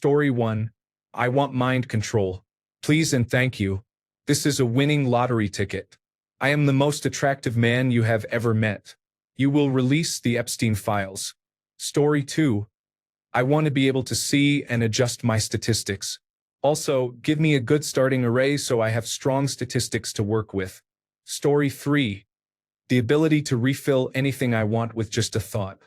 Story 1. I want mind control. Please and thank you. This is a winning lottery ticket. I am the most attractive man you have ever met. You will release the Epstein files. Story 2. I want to be able to see and adjust my statistics. Also, give me a good starting array so I have strong statistics to work with. Story 3. The ability to refill anything I want with just a thought.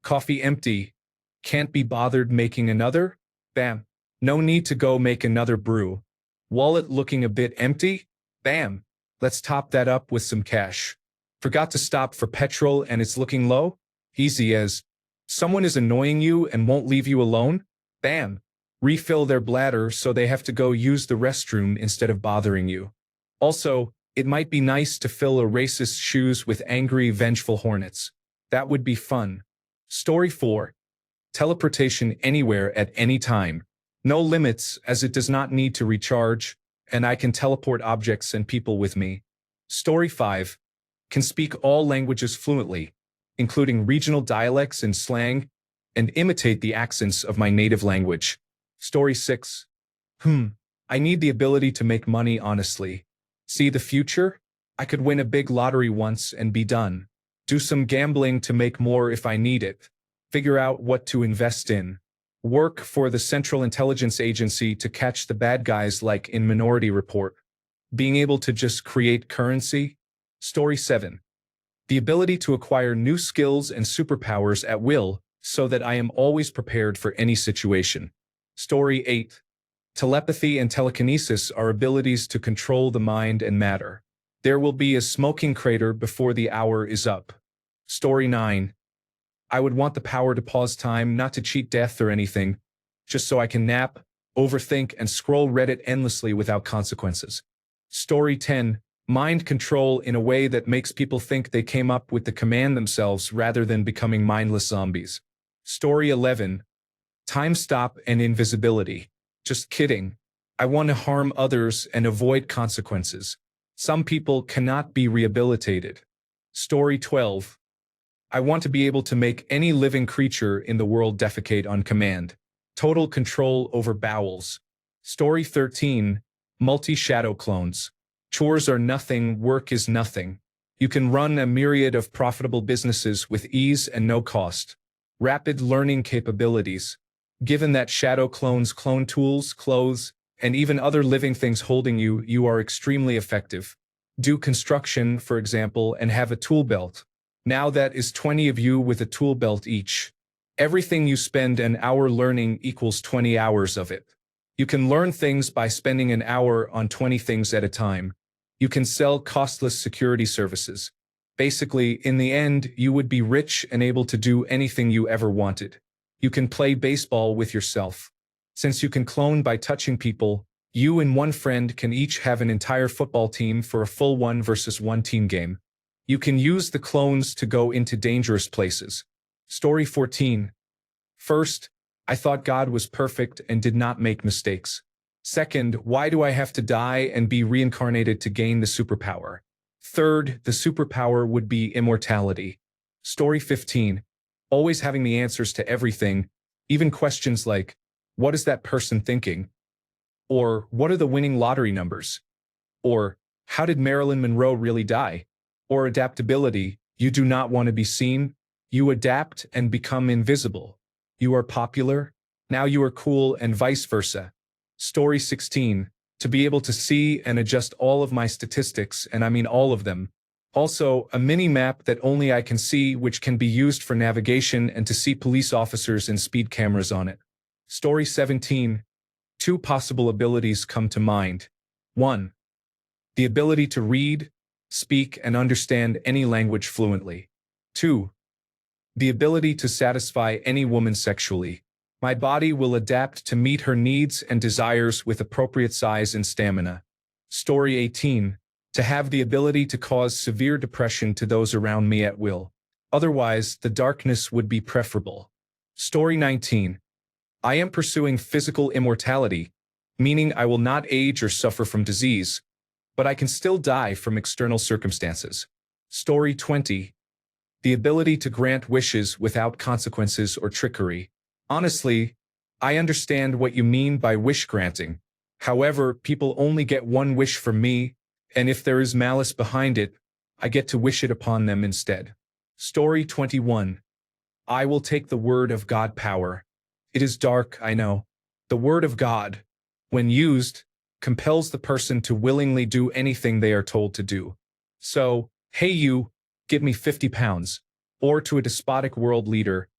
Coffee empty. Can't be bothered making another? Bam. No need to go make another brew. Wallet looking a bit empty? Bam. Let's top that up with some cash. Forgot to stop for petrol and it's looking low? Easy as. Someone is annoying you and won't leave you alone? Bam. Refill their bladder so they have to go use the restroom instead of bothering you. Also, it might be nice to fill a racist's shoes with angry, vengeful hornets. That would be fun. Story 4. Teleportation anywhere at any time. No limits, as it does not need to recharge, and I can teleport objects and people with me. Story 5. Can speak all languages fluently, including regional dialects and slang, and imitate the accents of my native language. Story 6. I need the ability to make money honestly. See the future? I could win a big lottery once and be done. Do some gambling to make more if I need it. Figure out what to invest in. Work for the Central Intelligence Agency to catch the bad guys like in Minority Report. Being able to just create currency. Story 7. The ability to acquire new skills and superpowers at will so that I am always prepared for any situation. Story 8. Telepathy and telekinesis are abilities to control the mind and matter. There will be a smoking crater before the hour is up. Story 9. I would want the power to pause time, not to cheat death or anything, just so I can nap, overthink, and scroll Reddit endlessly without consequences. Story 10. Mind control in a way that makes people think they came up with the command themselves rather than becoming mindless zombies. Story 11. Time stop and invisibility. Just kidding. I want to harm others and avoid consequences. Some people cannot be rehabilitated. Story 12. I want to be able to make any living creature in the world defecate on command. Total control over bowels. Story 13. Multi-shadow clones. Chores are nothing, work is nothing. You can run a myriad of profitable businesses with ease and no cost. Rapid learning capabilities. Given that shadow clones clone tools, clothes, and even other living things holding you, you are extremely effective. Do construction, for example, and have a tool belt. Now that is 20 of you with a tool belt each. Everything you spend an hour learning equals 20 hours of it. You can learn things by spending an hour on 20 things at a time. You can sell costless security services. Basically, in the end, you would be rich and able to do anything you ever wanted. You can play baseball with yourself. Since you can clone by touching people, you and one friend can each have an entire football team for a full 1-versus-1 team game. You can use the clones to go into dangerous places. Story 14. First, I thought God was perfect and did not make mistakes. Second, why do I have to die and be reincarnated to gain the superpower? Third, the superpower would be immortality. Story 15. Always having the answers to everything, even questions like, what is that person thinking? Or, what are the winning lottery numbers? Or, how did Marilyn Monroe really die? Or adaptability, you do not want to be seen, you adapt and become invisible. You are popular, now you are cool, and vice versa. Story 16. To be able to see and adjust all of my statistics, and I mean all of them. Also, a mini-map that only I can see, which can be used for navigation and to see police officers and speed cameras on it. Story 17. 2 possible abilities come to mind. 1. The ability to read, speak, and understand any language fluently. 2. The ability to satisfy any woman sexually. My body will adapt to meet her needs and desires with appropriate size and stamina. Story 18. To have the ability to cause severe depression to those around me at will. Otherwise, the darkness would be preferable. Story 19. I am pursuing physical immortality, meaning I will not age or suffer from disease, but I can still die from external circumstances. Story 20. The ability to grant wishes without consequences or trickery. Honestly, I understand what you mean by wish granting. However, people only get one wish from me, and if there is malice behind it, I get to wish it upon them instead. Story 21. I will take the word of God power. It is dark, I know. The word of God, when used, compels the person to willingly do anything they are told to do. So, hey you, give me 50 pounds. Or to a despotic world leader,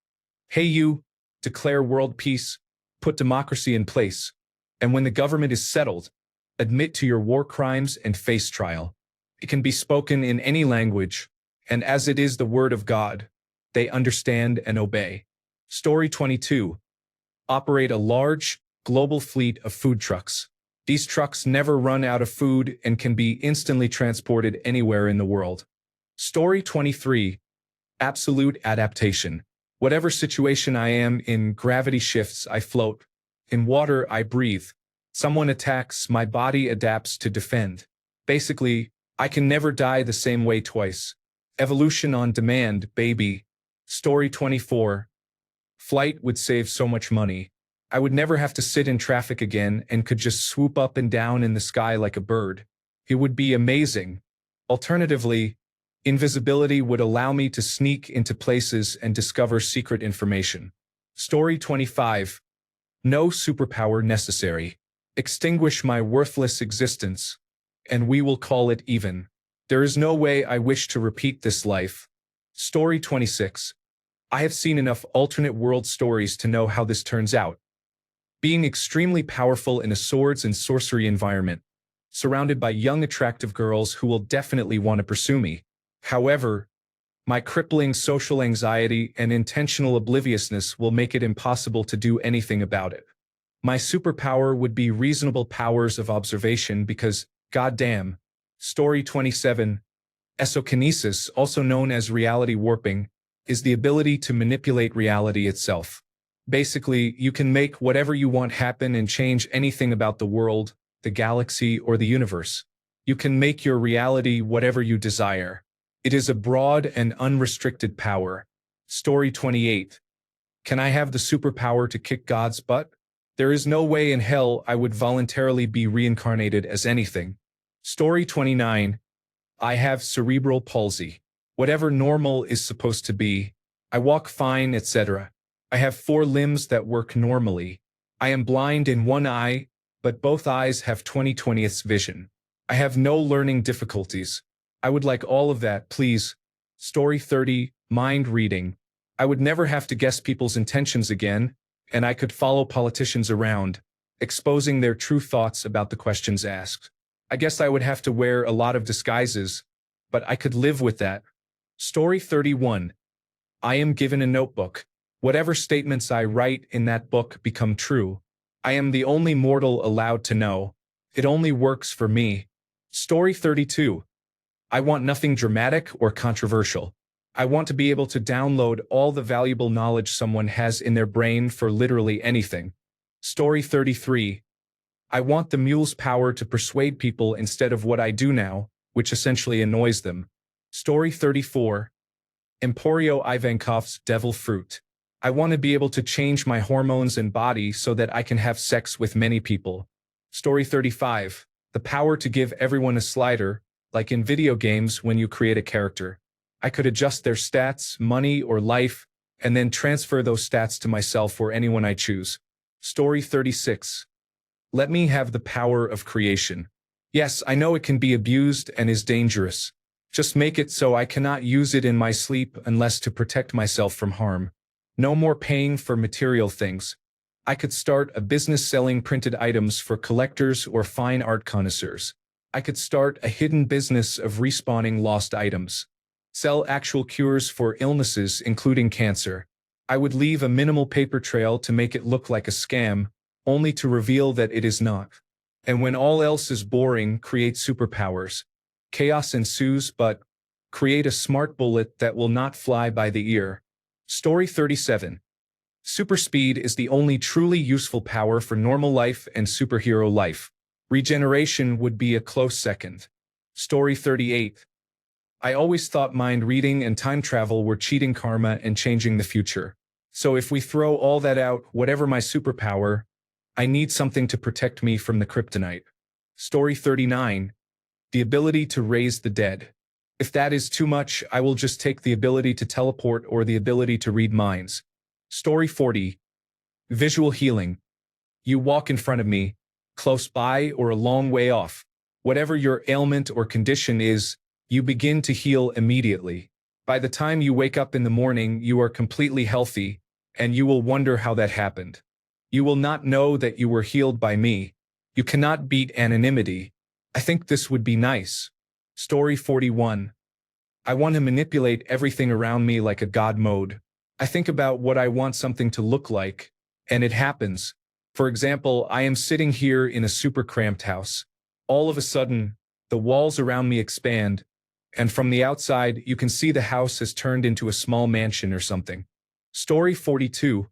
hey you, declare world peace, put democracy in place, and when the government is settled, admit to your war crimes and face trial. It can be spoken in any language, and as it is the word of God, they understand and obey. Story 22. Operate a large, global fleet of food trucks. These trucks never run out of food and can be instantly transported anywhere in the world. Story 23. Absolute adaptation. Whatever situation I am in, gravity shifts, I float. In water, I breathe. Someone attacks, my body adapts to defend. Basically, I can never die the same way twice. Evolution on demand, baby. Story 24. Flight would save so much money. I would never have to sit in traffic again and could just swoop up and down in the sky like a bird. It would be amazing. Alternatively, invisibility would allow me to sneak into places and discover secret information. Story 25. No superpower necessary. Extinguish my worthless existence, and we will call it even. There is no way I wish to repeat this life. Story 26. I have seen enough alternate world stories to know how this turns out. Being extremely powerful in a swords and sorcery environment, surrounded by young attractive girls who will definitely want to pursue me. However, my crippling social anxiety and intentional obliviousness will make it impossible to do anything about it. My superpower would be reasonable powers of observation because, goddamn. Story 27. Esokinesis, also known as reality warping, is the ability to manipulate reality itself. Basically, you can make whatever you want happen and change anything about the world, the galaxy, or the universe. You can make your reality whatever you desire. It is a broad and unrestricted power. Story 28. Can I have the superpower to kick God's butt? There is no way in hell I would voluntarily be reincarnated as anything. Story 29. I have cerebral palsy. Whatever normal is supposed to be. I walk fine, etc. I have 4 limbs that work normally. I am blind in one eye, but both eyes have 20/20ths vision. I have no learning difficulties. I would like all of that, please. Story 30. Mind reading. I would never have to guess people's intentions again, and I could follow politicians around, exposing their true thoughts about the questions asked. I guess I would have to wear a lot of disguises, but I could live with that. Story 31. I am given a notebook. Whatever statements I write in that book become true. I am the only mortal allowed to know. It only works for me. Story 32. I want nothing dramatic or controversial. I want to be able to download all the valuable knowledge someone has in their brain for literally anything. Story 33. I want the mule's power to persuade people instead of what I do now, which essentially annoys them. Story 34. Emporio Ivankov's Devil Fruit. I want to be able to change my hormones and body so that I can have sex with many people. Story 35. The power to give everyone a slider, like in video games when you create a character. I could adjust their stats, money, or life, and then transfer those stats to myself or anyone I choose. Story 36. Let me have the power of creation. Yes, I know it can be abused and is dangerous. Just make it so I cannot use it in my sleep unless to protect myself from harm. No more paying for material things. I could start a business selling printed items for collectors or fine art connoisseurs. I could start a hidden business of respawning lost items. Sell actual cures for illnesses, including cancer. I would leave a minimal paper trail to make it look like a scam, only to reveal that it is not. And when all else is boring, create superpowers. Chaos ensues, but create a smart bullet that will not fly by the ear. Story 37. Super speed is the only truly useful power for normal life and superhero life. Regeneration would be a close second. Story 38. I always thought mind reading and time travel were cheating karma and changing the future. So if we throw all that out, whatever my superpower, I need something to protect me from the kryptonite. Story 39. The ability to raise the dead. If that is too much, I will just take the ability to teleport or the ability to read minds. Story 40. Visual healing. You walk in front of me, close by or a long way off. Whatever your ailment or condition is, you begin to heal immediately. By the time you wake up in the morning, you are completely healthy, and you will wonder how that happened. You will not know that you were healed by me. You cannot beat anonymity. I think this would be nice. Story 41. I want to manipulate everything around me like a god mode. I think about what I want something to look like, and it happens. For example, I am sitting here in a super cramped house. All of a sudden, the walls around me expand, and from the outside, you can see the house has turned into a small mansion or something. Story 42.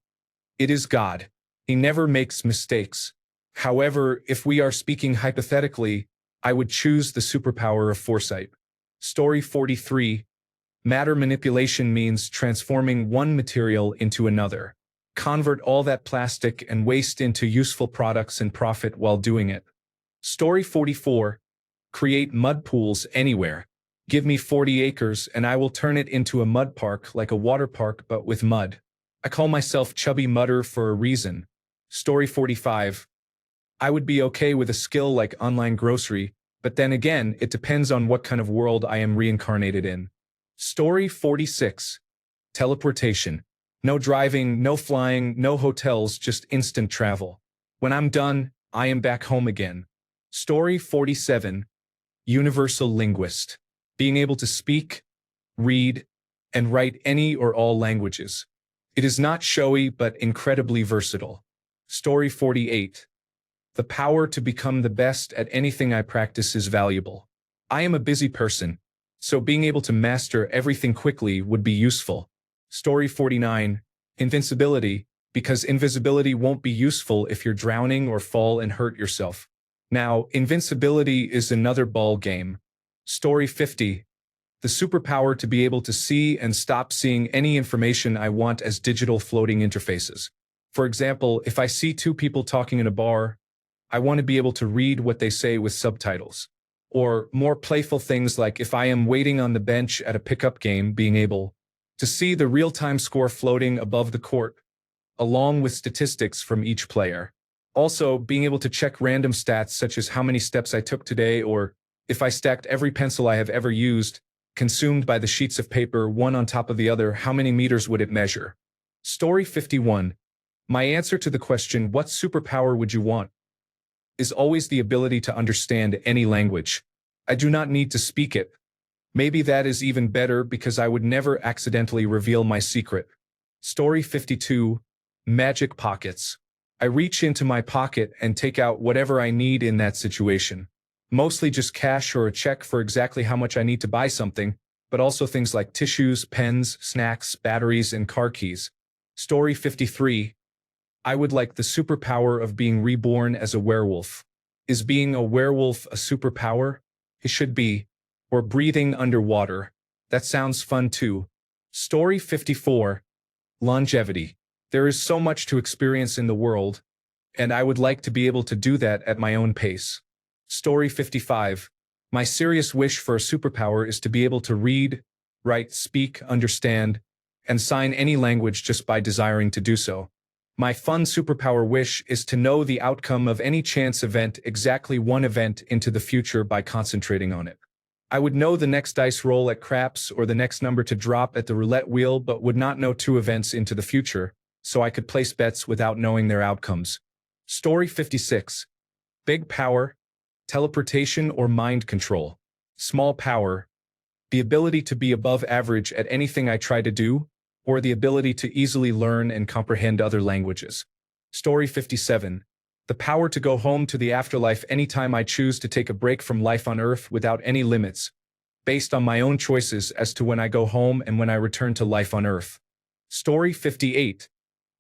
It is God. He never makes mistakes. However, if we are speaking hypothetically, I would choose the superpower of foresight. Story 43. Matter manipulation means transforming one material into another. Convert all that plastic and waste into useful products and profit while doing it. Story 44. Create mud pools anywhere. Give me 40 acres and I will turn it into a mud park like a water park but with mud. I call myself Chubby Mudder for a reason. Story 45. I would be okay with a skill like online grocery, but then again, it depends on what kind of world I am reincarnated in. Story 46. Teleportation. No driving, no flying, no hotels, just instant travel. When I'm done, I am back home again. Story 47. Universal linguist. Being able to speak, read, and write any or all languages. It is not showy but incredibly versatile. Story 48. The power to become the best at anything I practice is valuable. I am a busy person, so being able to master everything quickly would be useful. Story 49. Invincibility, because invisibility won't be useful if you're drowning or fall and hurt yourself. Now, invincibility is another ball game. Story 50. The superpower to be able to see and stop seeing any information I want as digital floating interfaces. For example, if I see two people talking in a bar, I want to be able to read what they say with subtitles. Or more playful things like if I am waiting on the bench at a pickup game, being able to see the real-time score floating above the court, along with statistics from each player. Also, being able to check random stats such as how many steps I took today or if I stacked every pencil I have ever used, consumed by the sheets of paper one on top of the other, how many meters would it measure? Story 51. My answer to the question, what superpower would you want, is always the ability to understand any language. I do not need to speak it. Maybe that is even better because I would never accidentally reveal my secret. Story 52. Magic pockets. I reach into my pocket and take out whatever I need in that situation. Mostly just cash or a check for exactly how much I need to buy something, but also things like tissues, pens, snacks, batteries, and car keys. Story 53. I would like the superpower of being reborn as a werewolf. Is being a werewolf a superpower? It should be. Or breathing underwater. That sounds fun too. Story 54. Longevity. There is so much to experience in the world, and I would like to be able to do that at my own pace. Story 55. My serious wish for a superpower is to be able to read, write, speak, understand, and sign any language just by desiring to do so. My fun superpower wish is to know the outcome of any chance event, exactly one event into the future by concentrating on it. I would know the next dice roll at craps or the next number to drop at the roulette wheel but would not know two events into the future, so I could place bets without knowing their outcomes. Story 56. Big power, teleportation or mind control. Small power, the ability to be above average at anything I try to do, or the ability to easily learn and comprehend other languages. Story 57. The power to go home to the afterlife anytime I choose to take a break from life on Earth without any limits, based on my own choices as to when I go home and when I return to life on Earth. Story 58.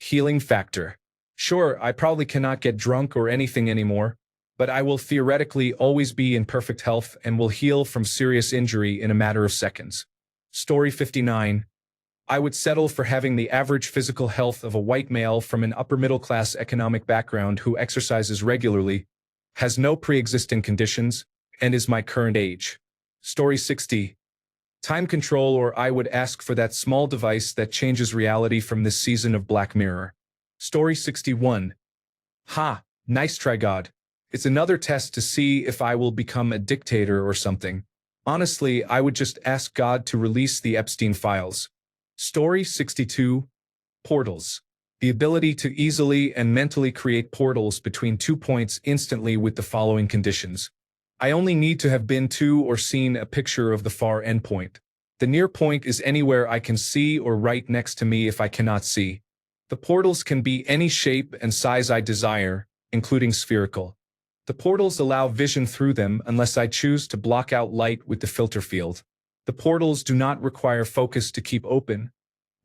Healing factor. Sure, I probably cannot get drunk or anything anymore, but I will theoretically always be in perfect health and will heal from serious injury in a matter of seconds. Story 59. I would settle for having the average physical health of a white male from an upper-middle-class economic background who exercises regularly, has no pre-existing conditions, and is my current age. Story 60. Time control, or I would ask for that small device that changes reality from this season of Black Mirror. Story 61. Ha, nice try, God. It's another test to see if I will become a dictator or something. Honestly, I would just ask God to release the Epstein files. Story 62. Portals. The ability to easily and mentally create portals between 2 points instantly with the following conditions. I only need to have been to or seen a picture of the far endpoint. The near point is anywhere I can see or right next to me if I cannot see. The portals can be any shape and size I desire, including spherical. The portals allow vision through them unless I choose to block out light with the filter field. The portals do not require focus to keep open,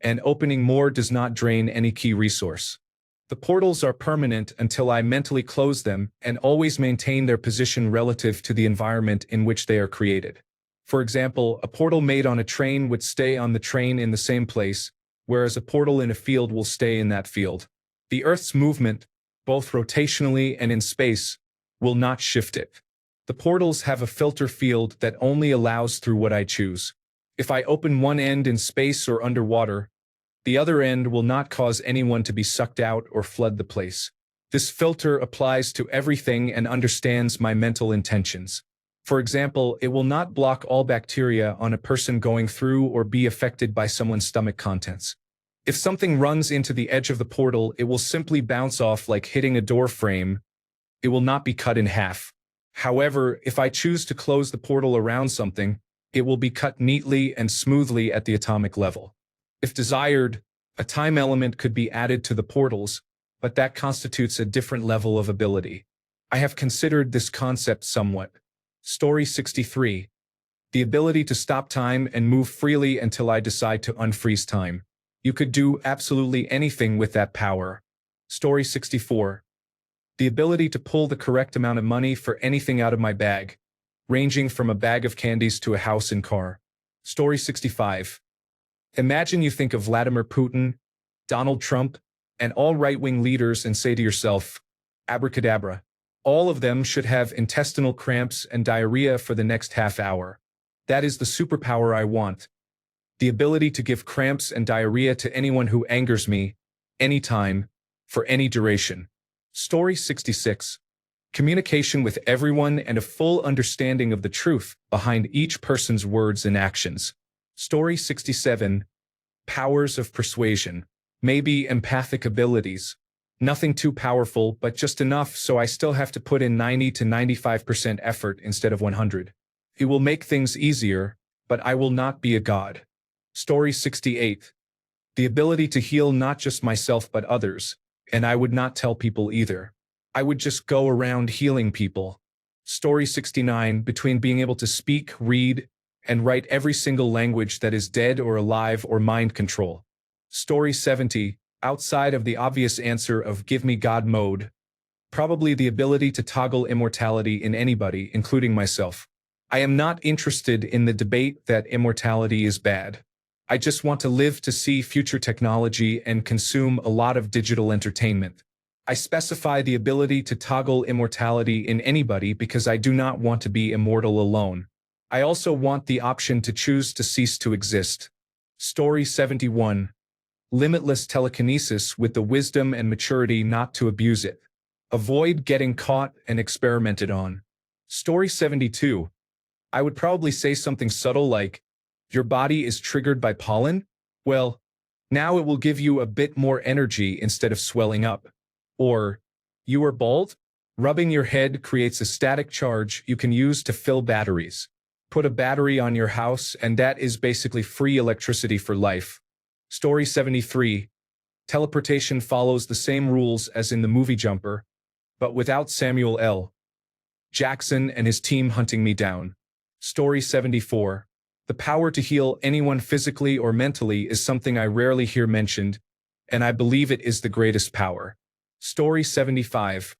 and opening more does not drain any key resource. The portals are permanent until I mentally close them and always maintain their position relative to the environment in which they are created. For example, a portal made on a train would stay on the train in the same place, whereas a portal in a field will stay in that field. The Earth's movement, both rotationally and in space, will not shift it. The portals have a filter field that only allows through what I choose. If I open one end in space or underwater, the other end will not cause anyone to be sucked out or flood the place. This filter applies to everything and understands my mental intentions. For example, it will not block all bacteria on a person going through or be affected by someone's stomach contents. If something runs into the edge of the portal, it will simply bounce off like hitting a door frame. It will not be cut in half. However, if I choose to close the portal around something, it will be cut neatly and smoothly at the atomic level. If desired, a time element could be added to the portals, but that constitutes a different level of ability. I have considered this concept somewhat. Story 63. The ability to stop time and move freely until I decide to unfreeze time. You could do absolutely anything with that power. Story 64. The ability to pull the correct amount of money for anything out of my bag, ranging from a bag of candies to a house and car. Story 65. Imagine you think of Vladimir Putin, Donald Trump, and all right-wing leaders and say to yourself, abracadabra. All of them should have intestinal cramps and diarrhea for the next half hour. That is the superpower I want. The ability to give cramps and diarrhea to anyone who angers me, anytime, for any duration. Story 66. Communication with everyone and a full understanding of the truth behind each person's words and actions. Story 67. Powers of persuasion. Maybe empathic abilities. Nothing too powerful, but just enough so I still have to put in 90 to 95% effort instead of 100. It will make things easier, but I will not be a god. Story 68. The ability to heal not just myself but others, and I would not tell people either. I would just go around healing people. Story 69. Between being able to speak, read, and write every single language that is dead or alive or mind control. Story 70. Outside of the obvious answer of give me God mode, probably the ability to toggle immortality in anybody, including myself. I am not interested in the debate that immortality is bad. I just want to live to see future technology and consume a lot of digital entertainment. I specify the ability to toggle immortality in anybody because I do not want to be immortal alone. I also want the option to choose to cease to exist. Story 71. Limitless telekinesis with the wisdom and maturity not to abuse it. Avoid getting caught and experimented on. Story 72. I would probably say something subtle like, your body is triggered by pollen? Well, now it will give you a bit more energy instead of swelling up. Or, you are bald? Rubbing your head creates a static charge you can use to fill batteries. Put a battery on your house and that is basically free electricity for life. Story 73. Teleportation follows the same rules as in the movie Jumper, but without Samuel L. Jackson and his team hunting me down. Story 74. The power to heal anyone physically or mentally is something I rarely hear mentioned, and I believe it is the greatest power. Story 75.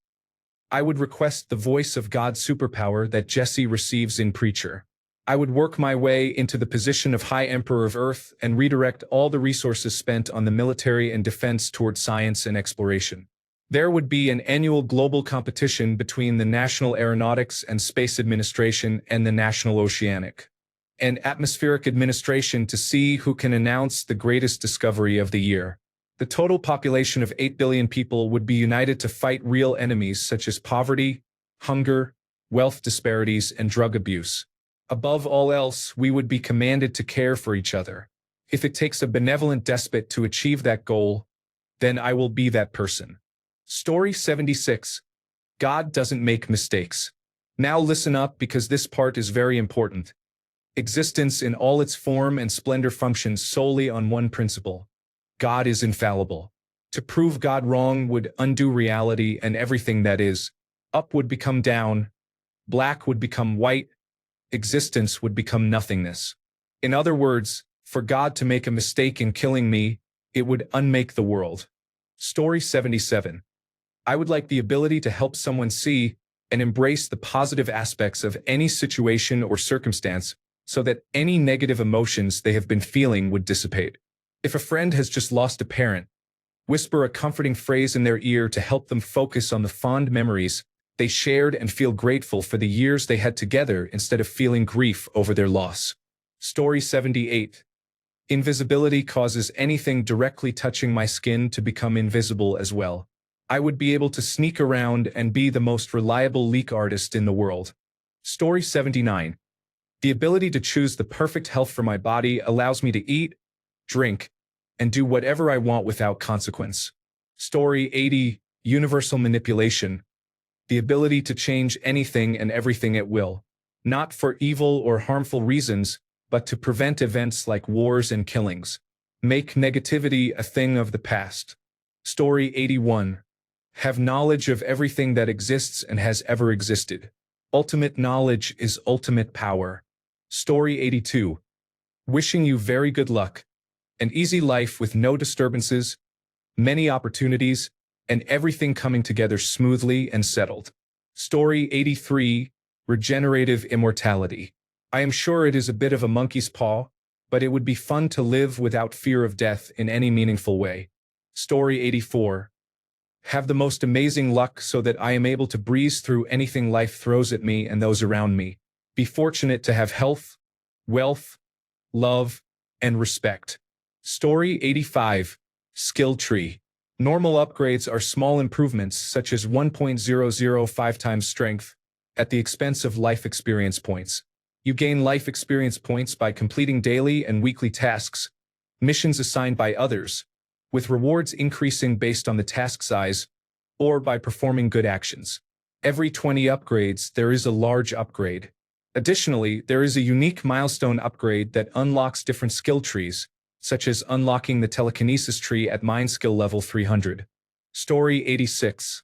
I would request the voice of God's superpower that Jesse receives in Preacher. I would work my way into the position of High Emperor of Earth and redirect all the resources spent on the military and defense toward science and exploration. There would be an annual global competition between the National Aeronautics and Space Administration and the National Oceanic and Atmospheric Administration to see who can announce the greatest discovery of the year. The total population of 8 billion people would be united to fight real enemies such as poverty, hunger, wealth disparities, and drug abuse. Above all else, we would be commanded to care for each other. If it takes a benevolent despot to achieve that goal, then I will be that person. Story 76. God doesn't make mistakes. Now listen up because this part is very important. Existence in all its form and splendor functions solely on one principle. God is infallible. To prove God wrong would undo reality and everything that is. Up would become down, black would become white, existence would become nothingness. In other words, for God to make a mistake in killing me, it would unmake the world. Story 77. I would like the ability to help someone see and embrace the positive aspects of any situation or circumstance so that any negative emotions they have been feeling would dissipate. If a friend has just lost a parent, whisper a comforting phrase in their ear to help them focus on the fond memories they shared and feel grateful for the years they had together instead of feeling grief over their loss. Story 78. Invisibility causes anything directly touching my skin to become invisible as well. I would be able to sneak around and be the most reliable leak artist in the world. Story 79. The ability to choose the perfect health for my body allows me to eat, drink, and do whatever I want without consequence. Story 80. Universal manipulation. The ability to change anything and everything at will, not for evil or harmful reasons, but to prevent events like wars and killings. Make negativity a thing of the past. Story 81. Have knowledge of everything that exists and has ever existed. Ultimate knowledge is ultimate power. Story 82. Wishing you very good luck. An easy life with no disturbances, many opportunities, and everything coming together smoothly and settled. Story 83. Regenerative immortality. I am sure it is a bit of a monkey's paw, but it would be fun to live without fear of death in any meaningful way. Story 84. Have the most amazing luck so that I am able to breeze through anything life throws at me and those around me. Be fortunate to have health, wealth, love, and respect. Story 85. Skill tree. Normal upgrades are small improvements such as 1.005 times strength at the expense of life experience points. You gain life experience points by completing daily and weekly tasks, missions assigned by others, with rewards increasing based on the task size, or by performing good actions. Every 20 upgrades, there is a large upgrade. Additionally, there is a unique milestone upgrade that unlocks different skill trees, such as unlocking the telekinesis tree at mind skill level 300. Story 86.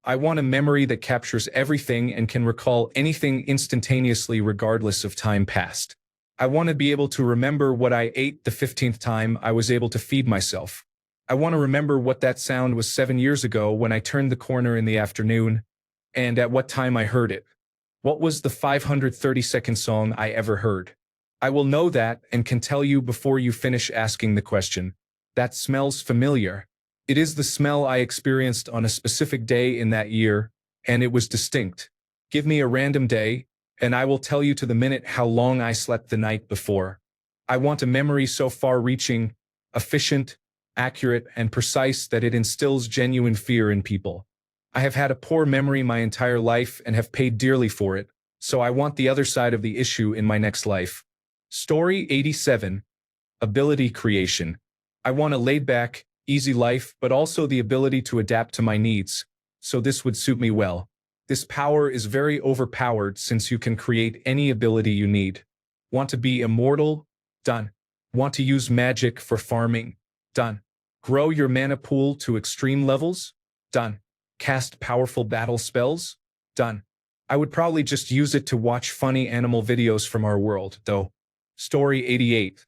I want a memory that captures everything and can recall anything instantaneously regardless of time passed. I want to be able to remember what I ate the 15th time I was able to feed myself. I want to remember what that sound was 7 years ago when I turned the corner in the afternoon, and at what time I heard it. What was the 532nd song I ever heard? I will know that and can tell you before you finish asking the question. That smells familiar. It is the smell I experienced on a specific day in that year, and it was distinct. Give me a random day, and I will tell you to the minute how long I slept the night before. I want a memory so far-reaching, efficient, accurate, and precise that it instills genuine fear in people. I have had a poor memory my entire life and have paid dearly for it, so I want the other side of the issue in my next life. Story 87. Ability creation. I want a laid-back, easy life, but also the ability to adapt to my needs, so this would suit me well. This power is very overpowered since you can create any ability you need. Want to be immortal? Done. Want to use magic for farming? Done. Grow your mana pool to extreme levels? Done. Cast powerful battle spells? Done. I would probably just use it to watch funny animal videos from our world, though. Story 88.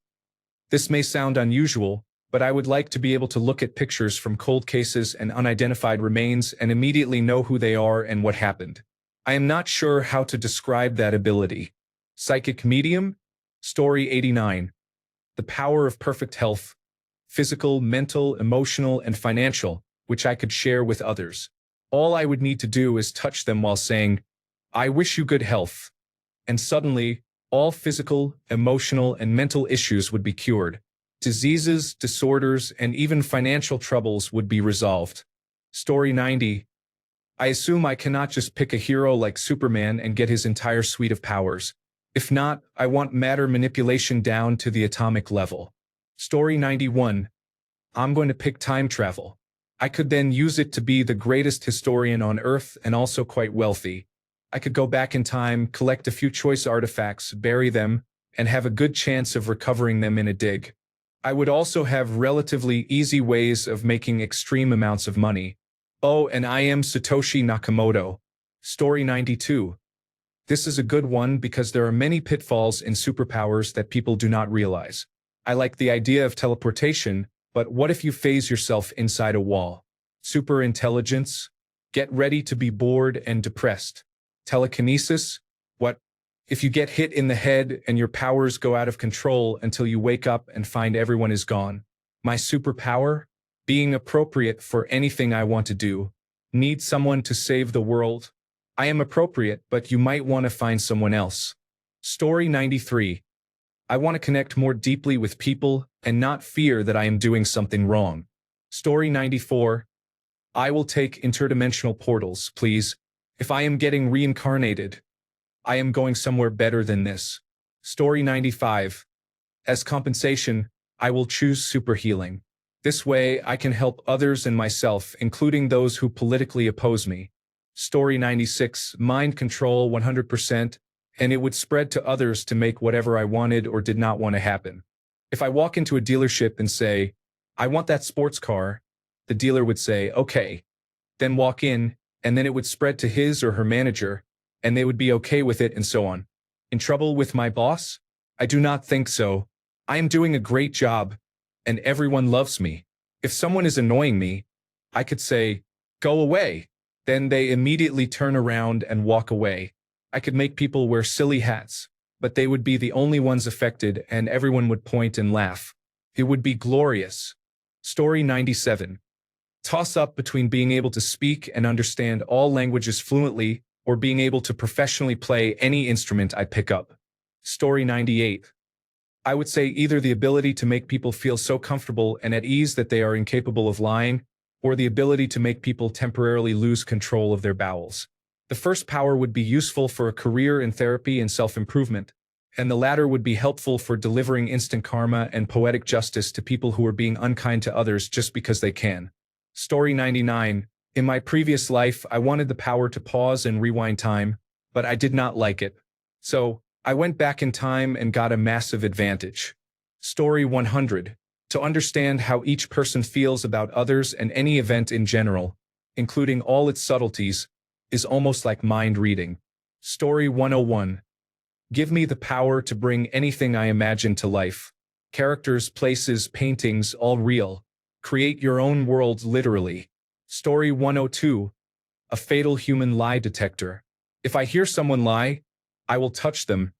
This may sound unusual, but I would like to be able to look at pictures from cold cases and unidentified remains and immediately know who they are and what happened. I am not sure how to describe that ability. Psychic medium? Story 89. The power of perfect health. Physical, mental, emotional, and financial, which I could share with others. All I would need to do is touch them while saying, "I wish you good health." And suddenly, all physical, emotional, and mental issues would be cured. Diseases, disorders, and even financial troubles would be resolved. Story 90. I assume I cannot just pick a hero like Superman and get his entire suite of powers. If not, I want matter manipulation down to the atomic level. Story 91. I'm going to pick time travel. I could then use it to be the greatest historian on Earth and also quite wealthy. I could go back in time, collect a few choice artifacts, bury them, and have a good chance of recovering them in a dig. I would also have relatively easy ways of making extreme amounts of money. Oh, and I am Satoshi Nakamoto. Story 92. This is a good one because there are many pitfalls in superpowers that people do not realize. I like the idea of teleportation, but what if you phase yourself inside a wall? Super intelligence? Get ready to be bored and depressed. Telekinesis? What if you get hit in the head and your powers go out of control until you wake up and find everyone is gone? My superpower? Being appropriate for anything I want to do. Need someone to save the world? I am appropriate, but you might want to find someone else. Story 93. I want to connect more deeply with people and not fear that I am doing something wrong. Story 94. I will take interdimensional portals, please. If I am getting reincarnated, I am going somewhere better than this. Story 95. As compensation, I will choose super healing. This way, I can help others and myself, including those who politically oppose me. Story 96. Mind control 100%, and it would spread to others to make whatever I wanted or did not want to happen. If I walk into a dealership and say, "I want that sports car," the dealer would say, "Okay." Then walk in, and then it would spread to his or her manager, and they would be okay with it and so on. In trouble with my boss? I do not think so. I am doing a great job, and everyone loves me. If someone is annoying me, I could say, "Go away." Then they immediately turn around and walk away. I could make people wear silly hats, but they would be the only ones affected and everyone would point and laugh. It would be glorious. Story 97. Toss up between being able to speak and understand all languages fluently or being able to professionally play any instrument I pick up. Story 98. I would say either the ability to make people feel so comfortable and at ease that they are incapable of lying, or the ability to make people temporarily lose control of their bowels. The first power would be useful for a career in therapy and self-improvement, and the latter would be helpful for delivering instant karma and poetic justice to people who are being unkind to others just because they can. Story 99. In my previous life, I wanted the power to pause and rewind time, but I did not like it. So, I went back in time and got a massive advantage. Story 100. To understand how each person feels about others and any event in general, including all its subtleties, is almost like mind reading. Story 101. Give me the power to bring anything I imagine to life. Characters, places, paintings, all real. Create your own world literally. Story 102. A fatal human lie detector. If I hear someone lie, I will touch them,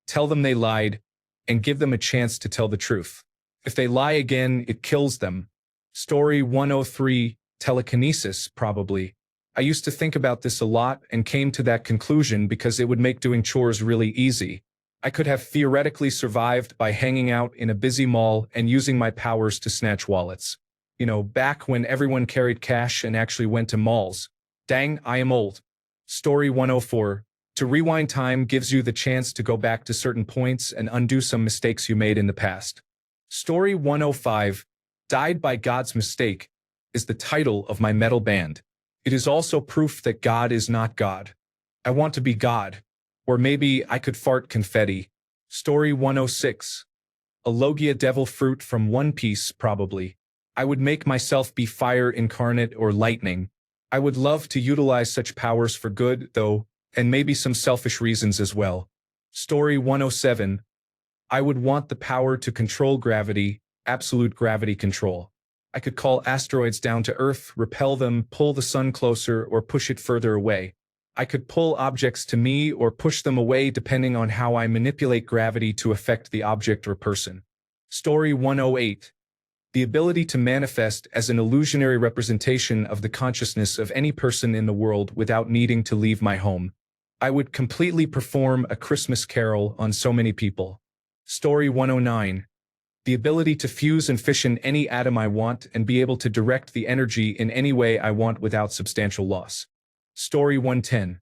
tell them they lied, and give them a chance to tell the truth. If they lie again, it kills them. Story 103. Telekinesis, probably. I used to think about this a lot and came to that conclusion because it would make doing chores really easy. I could have theoretically survived by hanging out in a busy mall and using my powers to snatch wallets. Back when everyone carried cash and actually went to malls. Dang, I am old. Story 104. To rewind time gives you the chance to go back to certain points and undo some mistakes you made in the past. Story 105. Died by God's Mistake is the title of my metal band. It is also proof that God is not God. I want to be God. Or maybe I could fart confetti. Story 106. A Logia devil fruit from One Piece, probably. I would make myself be fire incarnate or lightning. I would love to utilize such powers for good, though, and maybe some selfish reasons as well. Story 107. I would want the power to control gravity, absolute gravity control. I could call asteroids down to Earth, repel them, pull the sun closer, or push it further away. I could pull objects to me or push them away depending on how I manipulate gravity to affect the object or person. Story 108. The ability to manifest as an illusionary representation of the consciousness of any person in the world without needing to leave my home. I would completely perform a Christmas carol on so many people. Story 109. The ability to fuse and fission any atom I want and be able to direct the energy in any way I want without substantial loss. Story 110.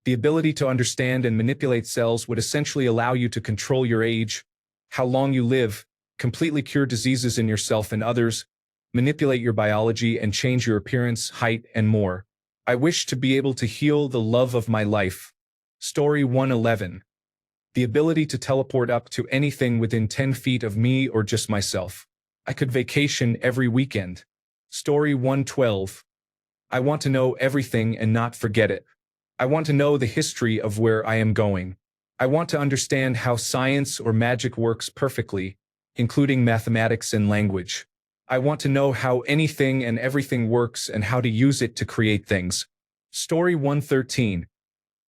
The ability to understand and manipulate cells would essentially allow you to control your age, how long you live, completely cure diseases in yourself and others, manipulate your biology and change your appearance, height, and more. I wish to be able to heal the love of my life. Story 111. The ability to teleport up to anything within 10 feet of me or just myself. I could vacation every weekend. Story 112. I want to know everything and not forget it. I want to know the history of where I am going. I want to understand how science or magic works perfectly, including mathematics and language. I want to know how anything and everything works and how to use it to create things. Story 113.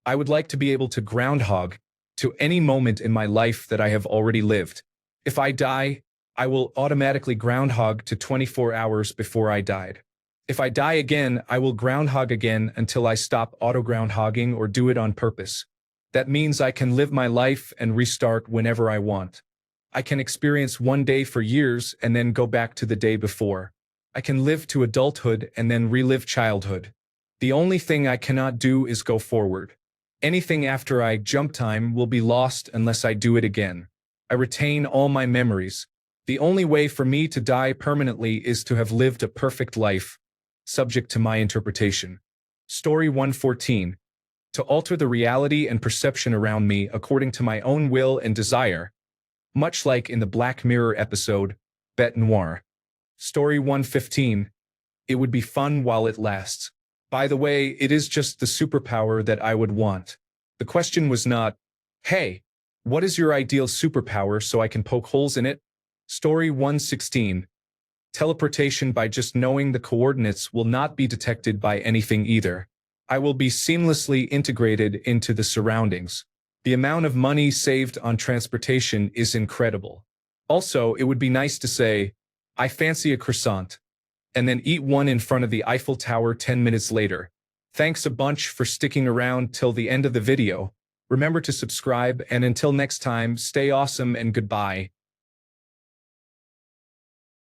I would like to be able to groundhog to any moment in my life that I have already lived. If I die, I will automatically groundhog to 24 hours before I died. If I die again, I will groundhog again until I stop auto-groundhogging or do it on purpose. That means I can live my life and restart whenever I want. I can experience one day for years and then go back to the day before. I can live to adulthood and then relive childhood. The only thing I cannot do is go forward. Anything after I jump time will be lost unless I do it again. I retain all my memories. The only way for me to die permanently is to have lived a perfect life, subject to my interpretation. Story 114. To alter the reality and perception around me according to my own will and desire, much like in the Black Mirror episode, Bête Noire. Story 115. It would be fun while it lasts. By the way, it is just the superpower that I would want. The question was not, hey, what is your ideal superpower so I can poke holes in it? Story 116. Teleportation by just knowing the coordinates will not be detected by anything either. I will be seamlessly integrated into the surroundings. The amount of money saved on transportation is incredible. Also, it would be nice to say, I fancy a croissant, and then eat one in front of the Eiffel Tower 10 minutes later. Thanks a bunch for sticking around till the end of the video. Remember to subscribe, and until next time, stay awesome and goodbye.